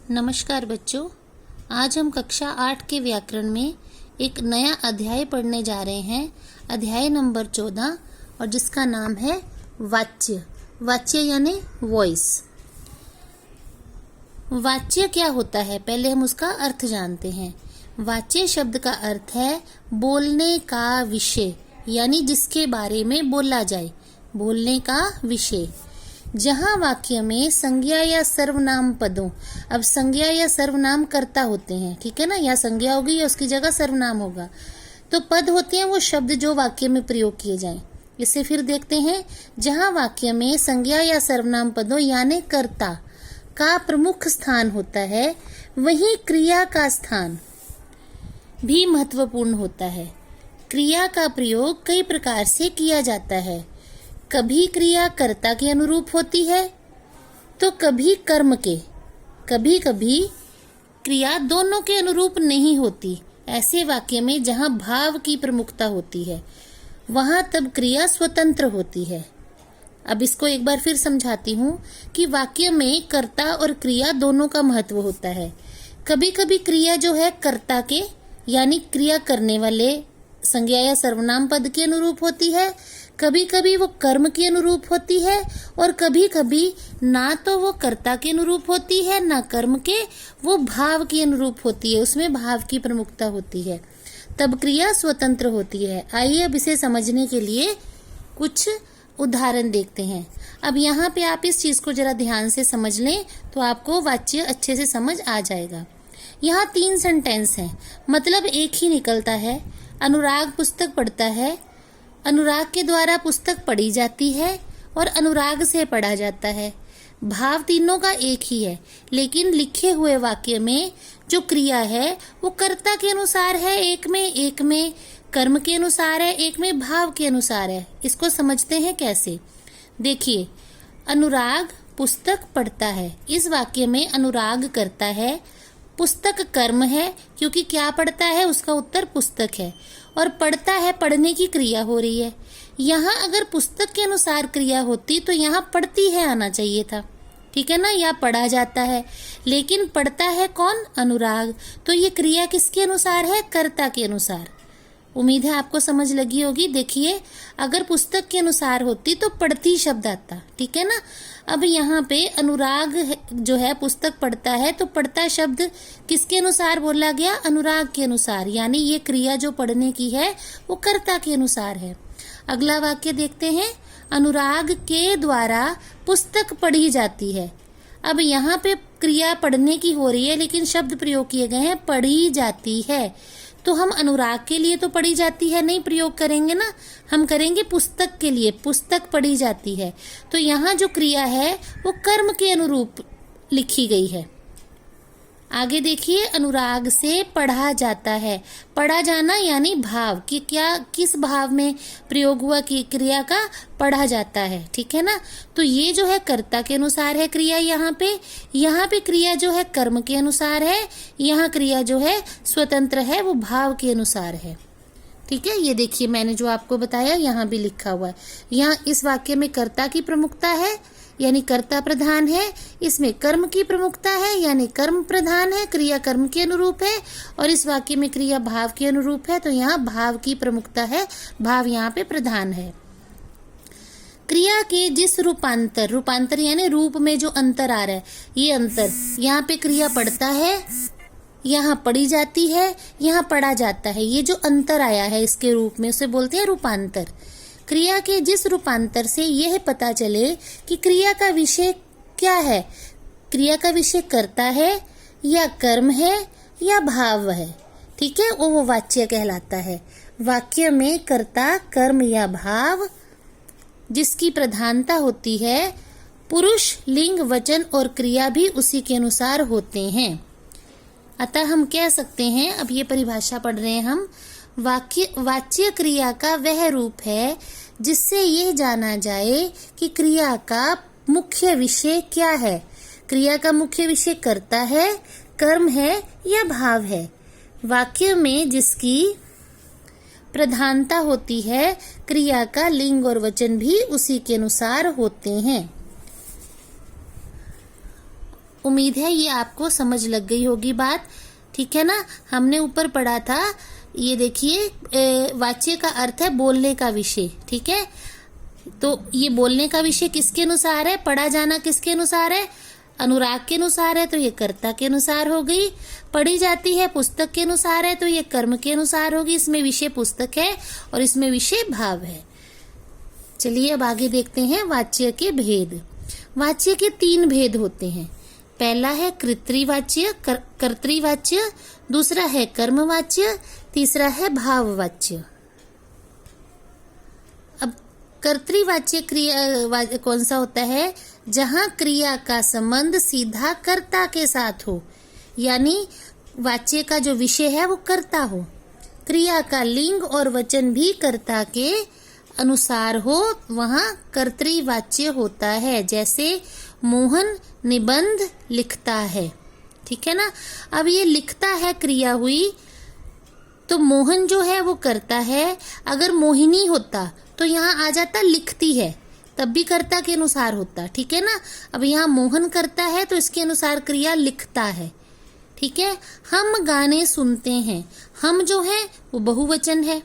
नमस्कार बच्चों, आज हम कक्षा 8 के व्याकरण में एक नया अध्याय पढ़ने जा रहे हैं। अध्याय नंबर 14 और जिसका नाम है वाच्य। वाच्य यानी वॉइस। वाच्य क्या होता है, पहले हम उसका अर्थ जानते हैं। वाच्य शब्द का अर्थ है बोलने का विषय, यानी जिसके बारे में बोला जाए, बोलने का विषय। जहाँ वाक्य में संज्ञा या सर्वनाम पदों, अब संज्ञा या सर्वनाम कर्ता होते हैं, ठीक है ना, या संज्ञा होगी या उसकी जगह सर्वनाम होगा। तो पद होते हैं वो शब्द जो वाक्य में प्रयोग किए जाएं। इसे फिर देखते हैं। जहाँ वाक्य में संज्ञा या सर्वनाम पदों यानी कर्ता का प्रमुख स्थान होता है, वहीं क्रिया का स्थान भी महत्वपूर्ण होता है। क्रिया का प्रयोग कई प्रकार से किया जाता है। कभी क्रिया कर्ता के अनुरूप होती है तो कभी कर्म के। कभी कभी क्रिया दोनों के अनुरूप नहीं होती। ऐसे वाक्य में जहाँ भाव की प्रमुखता होती है वहाँ तब क्रिया स्वतंत्र होती है। अब इसको एक बार फिर समझाती हूँ कि वाक्य में कर्ता और क्रिया दोनों का महत्व होता है। कभी कभी क्रिया जो है कर्ता के यानी क्रिया करने वाले संज्ञा या सर्वनाम पद के अनुरूप होती है, कभी कभी वो कर्म के अनुरूप होती है, और कभी कभी ना तो वो कर्ता के अनुरूप होती है ना कर्म के, वो भाव के अनुरूप होती है, उसमें भाव की प्रमुखता होती है, तब क्रिया स्वतंत्र होती है। आइए अब इसे समझने के लिए कुछ उदाहरण देखते हैं। अब यहाँ पे आप इस चीज को जरा ध्यान से समझ लें तो आपको वाच्य अच्छे से समझ आ जाएगा। यहाँ 3 सेंटेंस हैं, मतलब एक ही निकलता है। अनुराग पुस्तक पढ़ता है, अनुराग के द्वारा पुस्तक पढ़ी जाती है और अनुराग से पढ़ा जाता है। भाव तीनों का एक ही है, लेकिन लिखे हुए वाक्य में जो क्रिया है वो कर्ता के अनुसार है, एक में कर्म के अनुसार है, एक में भाव के अनुसार है। इसको समझते हैं कैसे। देखिए, अनुराग पुस्तक पढ़ता है, इस वाक्य में अनुराग करता है, पुस्तक कर्म है, क्योंकि क्या पढ़ता है उसका उत्तर पुस्तक है, और पढ़ता है पढ़ने की क्रिया हो रही है। यहाँ अगर पुस्तक के अनुसार क्रिया होती तो यहाँ पढ़ती है आना चाहिए था, ठीक है ना, या पढ़ा जाता है, लेकिन पढ़ता है कौन, अनुराग, तो ये क्रिया किसके अनुसार है, कर्ता के अनुसार। उम्मीद है आपको समझ लगी होगी। देखिए, अगर पुस्तक के अनुसार होती तो पढ़ती शब्द आता, ठीक है ना। अब यहाँ पे अनुराग जो है पुस्तक पढ़ता है, तो पढ़ता शब्द किसके अनुसार बोला गया, अनुराग के अनुसार, यानी ये क्रिया जो पढ़ने की है वो कर्ता के अनुसार है। अगला वाक्य देखते हैं। अनुराग के द्वारा पुस्तक पढ़ी जाती है। अब यहाँ पे क्रिया पढ़ने की हो रही है, लेकिन शब्द प्रयोग किए गए हैं पढ़ी जाती है, तो हम अनुराग के लिए तो पढ़ी जाती है नहीं प्रयोग करेंगे ना, हम करेंगे पुस्तक के लिए, पुस्तक पढ़ी जाती है। तो यहाँ जो क्रिया है वो कर्म के अनुरूप लिखी गई है। आगे देखिए, अनुराग से पढ़ा जाता है। पढ़ा जाना यानी भाव कि क्या किस भाव में प्रयोग हुआ कि क्रिया का पढ़ा जाता है, ठीक है ना। तो ये जो है कर्ता के अनुसार है क्रिया, यहाँ पे क्रिया जो है कर्म के अनुसार है, यहाँ क्रिया जो है स्वतंत्र है, वो भाव के अनुसार है, ठीक है। ये देखिए, मैंने जो आपको बताया यहाँ भी लिखा हुआ है। यहाँ इस वाक्य में कर्ता की प्रमुखता है यानी कर्ता प्रधान है, इसमें कर्म की प्रमुखता है यानी कर्म प्रधान है, क्रिया कर्म के अनुरूप है, और इस वाक्य में क्रिया भाव के अनुरूप है, तो यहाँ भाव की प्रमुखता है, भाव यहाँ पे प्रधान है। क्रिया के जिस रूपांतर यानी रूप में जो अंतर आ रहा है, ये अंतर, यहाँ पे क्रिया पढ़ता है, यहाँ पढ़ी जाती है, यहाँ पढ़ा जाता है, ये जो अंतर आया है इसके रूप में उसे बोलते हैं रूपांतर। क्रिया के जिस रूपांतर से यह पता चले कि क्रिया का विषय क्या है, क्रिया का विषय कर्ता है या कर्म है या भाव है, ठीक है, वो वाच्य कहलाता है। वाक्य में कर्ता, कर्म या भाव जिसकी प्रधानता होती है, पुरुष, लिंग, वचन और क्रिया भी उसी के अनुसार होते हैं। अतः हम कह सकते हैं, अब ये परिभाषा पढ़ रहे हैं हम, वाच्य क्रिया का वह रूप है जिससे यह जाना जाए कि क्रिया का मुख्य विषय क्या है। क्रिया का मुख्य विषय कर्ता है, कर्म है या भाव है। वाक्य में जिसकी प्रधानता होती है, क्रिया का लिंग और वचन भी उसी के अनुसार होते हैं। उम्मीद है ये आपको समझ लग गई होगी बात, ठीक है ना। हमने ऊपर पढ़ा था, ये देखिए वाच्य का अर्थ है बोलने का विषय, ठीक है। तो ये बोलने का विषय किसके अनुसार है, पढ़ा जाना किसके अनुसार है, अनुराग के अनुसार है, तो ये कर्ता के अनुसार हो गई। पढ़ी जाती है पुस्तक के अनुसार है, तो ये कर्म के अनुसार होगी। इसमें विषय पुस्तक है और इसमें विषय भाव है। चलिए अब आगे देखते हैं वाच्य के भेद। वाच्य के 3 भेद होते हैं। पहला है कृत्रिवाच्य, कर्तृवाच्य, दूसरा है कर्मवाच्य, तीसरा है भाववाच्य। अब कर्तृवाच्य क्रिया कौन सा होता है, जहां क्रिया का संबंध सीधा कर्ता के साथ हो, यानी वाच्य का जो विषय है वो कर्ता हो, क्रिया का लिंग और वचन भी कर्ता के अनुसार हो, वहां कर्तृवाच्य होता है। जैसे मोहन निबंध लिखता है, ठीक है ना। अब ये लिखता है क्रिया हुई, तो मोहन जो है वो करता है। अगर मोहिनी होता तो यहाँ आ जाता लिखती है, तब भी कर्ता के अनुसार होता, ठीक है ना। अब यहाँ मोहन करता है तो इसके अनुसार क्रिया लिखता है, ठीक है। हम गाने सुनते हैं, हम जो है वो बहुवचन है,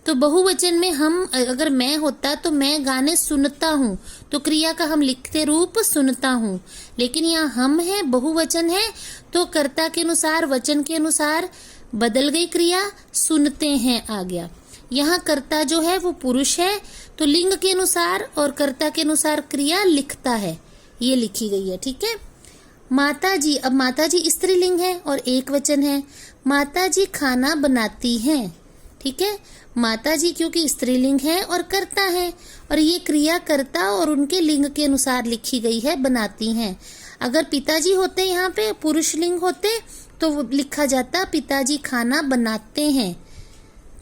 तो बहुवचन में हम, अगर मैं होता तो मैं गाने सुनता हूँ, तो क्रिया का हम लिखते रूप सुनता हूँ। लेकिन यहाँ हम है, बहुवचन है, तो कर्ता के अनुसार वचन के अनुसार बदल गई क्रिया, सुनते हैं आ गया। यहाँ कर्ता जो है वो पुरुष है, तो लिंग के अनुसार और कर्ता के अनुसार क्रिया लिखता है, ये लिखी गई है, ठीक है। माता जी, अब माता जी स्त्रीलिंग है और एक वचन है। माता जी खाना बनाती हैं, ठीक है। माता जी क्योंकि स्त्रीलिंग है और कर्ता है, और ये क्रिया कर्ता और उनके लिंग के अनुसार लिखी गई है, बनाती हैं। अगर पिताजी होते यहाँ पे पुरुष लिंग होते तो वो लिखा जाता पिताजी खाना बनाते हैं,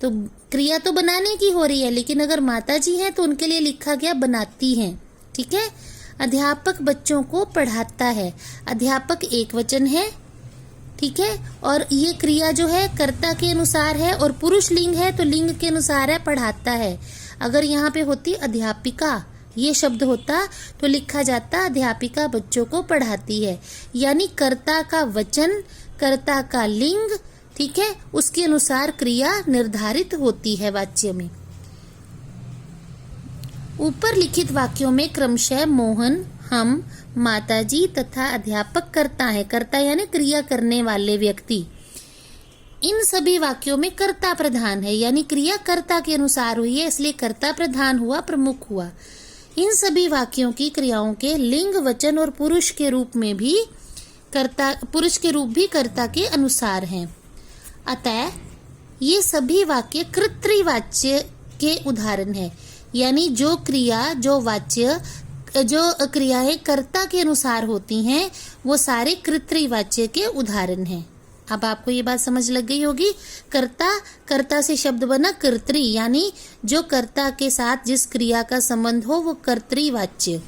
तो क्रिया तो बनाने की हो रही है, लेकिन अगर माता जी हैं तो उनके लिए लिखा गया बनाती हैं, ठीक है। अध्यापक बच्चों को पढ़ाता है, अध्यापक एक वचन है, ठीक है। और ये क्रिया जो है कर्ता के अनुसार है और पुरुष लिंग है, तो लिंग के अनुसार है, पढ़ाता है। अगर यहाँ पे होती अध्यापिका ये शब्द होता तो लिखा जाता अध्यापिका बच्चों को पढ़ाती है, यानी कर्ता का वचन, कर्ता का लिंग, ठीक है, उसके अनुसार क्रिया निर्धारित होती है वाच्य में। ऊपर लिखित वाक्यों में क्रमशः मोहन, हम, माताजी तथा अध्यापक कर्ता है। कर्ता यानी क्रिया करने वाले व्यक्ति। इन सभी वाक्यों में कर्ता प्रधान है, यानी क्रिया कर्ता के अनुसार हुई है, इसलिए कर्ता प्रधान हुआ, प्रमुख हुआ। इन सभी वाक्यों की क्रियाओं के लिंग, वचन और पुरुष के रूप में भी कर्ता, पुरुष के रूप भी कर्ता के अनुसार हैं। अतः ये सभी वाक्य कृत्रिवाच्य के उदाहरण है, यानी जो क्रिया, जो वाच्य, जो क्रियाएं कर्ता के अनुसार होती हैं वो सारे कृत्रिवाच्य के उदाहरण हैं। अब आपको ये बात समझ लग गई होगी। कर्ता, कर्ता से शब्द बना कर्तृ, यानी जो कर्ता के साथ जिस क्रिया का संबंध हो वो कर्तृवाच्य।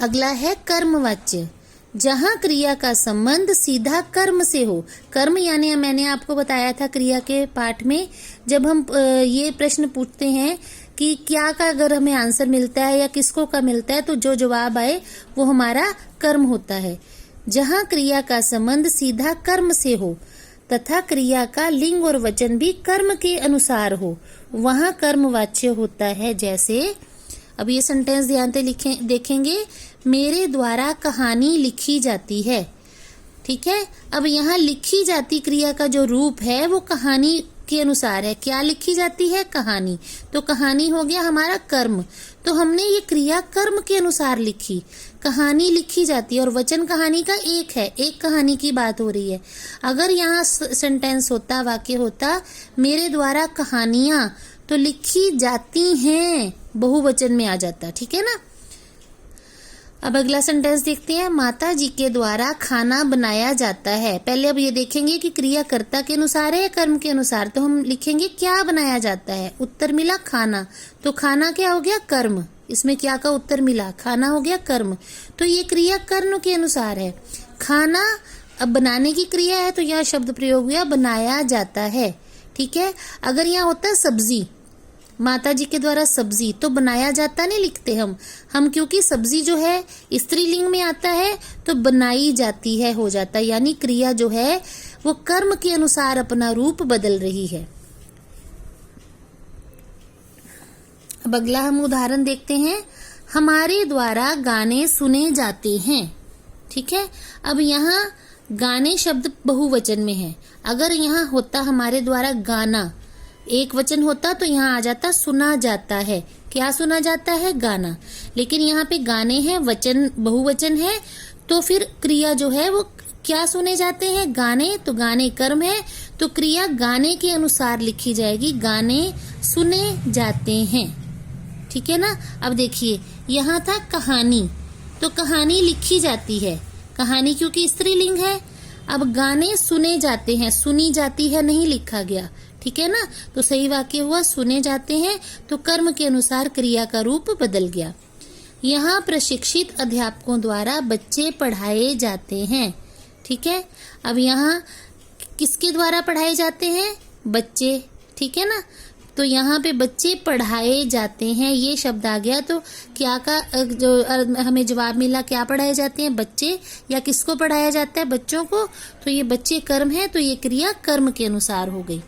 अगला है कर्मवाच्य, जहां क्रिया का संबंध सीधा कर्म से हो। कर्म यानी मैंने आपको बताया था क्रिया के पाठ में, जब हम ये प्रश्न पूछते हैं कि क्या का अगर हमें आंसर मिलता है या किसको का मिलता है, तो जो जवाब आए वो हमारा कर्म होता है। जहां क्रिया का संबंध सीधा कर्म से हो तथा क्रिया का लिंग और वचन भी कर्म के अनुसार हो, वहां कर्मवाच्य होता है। जैसे अब ये सेंटेंस ध्यान से देखेंगे, मेरे द्वारा कहानी लिखी जाती है, ठीक है। अब यहाँ लिखी जाती क्रिया का जो रूप है वो कहानी के अनुसार है। क्या लिखी जाती है? कहानी। तो कहानी हो गया हमारा कर्म, तो हमने ये क्रिया कर्म के अनुसार लिखी। कहानी लिखी जाती है और वचन कहानी का एक है, एक कहानी की बात हो रही है। अगर यहाँ सेंटेंस होता, वाक्य होता मेरे द्वारा कहानियां, तो लिखी जाती हैं बहुवचन में आ जाता, ठीक है ना। अब अगला सेंटेंस देखते हैं, माता जी के द्वारा खाना बनाया जाता है। पहले अब ये देखेंगे कि क्रिया कर्ता के अनुसार है या कर्म के अनुसार, तो हम लिखेंगे क्या बनाया जाता है। उत्तर मिला खाना, तो खाना क्या हो गया? कर्म। इसमें क्या का उत्तर मिला? खाना हो गया कर्म। तो ये क्रिया कर्म के अनुसार है। खाना अब बनाने की क्रिया है, तो यहाँ शब्द प्रयोग हुआ बनाया जाता है, ठीक है। अगर यहाँ होता सब्जी, माता जी के द्वारा सब्जी, तो बनाया जाता नहीं लिखते हम क्योंकि सब्जी जो है स्त्रीलिंग में आता है तो बनाई जाती है हो जाता है, यानी क्रिया जो है वो कर्म के अनुसार अपना रूप बदल रही है। अब अगला हम उदाहरण देखते हैं। हमारे द्वारा गाने सुने जाते हैं। ठीक है, अब यहाँ गाने शब्द बहुवचन में है। अगर यहाँ होता हमारे द्वारा गाना एक वचन होता तो यहाँ आ जाता सुना जाता है। क्या सुना जाता है? गाना। लेकिन यहाँ पे गाने हैं, वचन बहुवचन है, तो फिर क्रिया जो है वो क्या सुने जाते हैं? गाने। तो गाने कर्म है तो क्रिया गाने के अनुसार लिखी जाएगी, गाने सुने जाते हैं। ठीक है ना। अब देखिए यहाँ था कहानी, तो कहानी लिखी जाती है, कहानी क्योंकि स्त्रीलिंग है। अब गाने सुने जाते हैं, सुनी जाती है नहीं लिखा गया। ठीक है ना, तो सही वाक्य हुआ सुने जाते हैं, तो कर्म के अनुसार क्रिया का रूप बदल गया। यहाँ प्रशिक्षित अध्यापकों द्वारा बच्चे पढ़ाए जाते हैं। ठीक है, अब यहाँ किसके द्वारा पढ़ाए जाते हैं? बच्चे। ठीक है ना, तो यहाँ पे बच्चे पढ़ाए जाते हैं ये शब्द आ गया, तो क्या का जो हमें जवाब मिला, क्या पढ़ाए जाते हैं? बच्चे। या किसको पढ़ाया जाता है? बच्चों को। तो ये बच्चे कर्म है, तो ये क्रिया कर्म के अनुसार हो गई।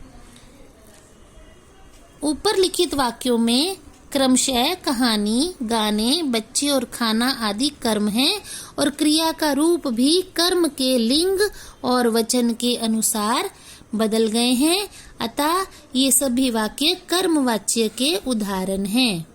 ऊपर लिखित वाक्यों में क्रमशः कहानी, गाने, बच्चे और खाना आदि कर्म हैं और क्रिया का रूप भी कर्म के लिंग और वचन के अनुसार बदल गए हैं। अतः ये सभी वाक्य कर्मवाच्य के उदाहरण हैं।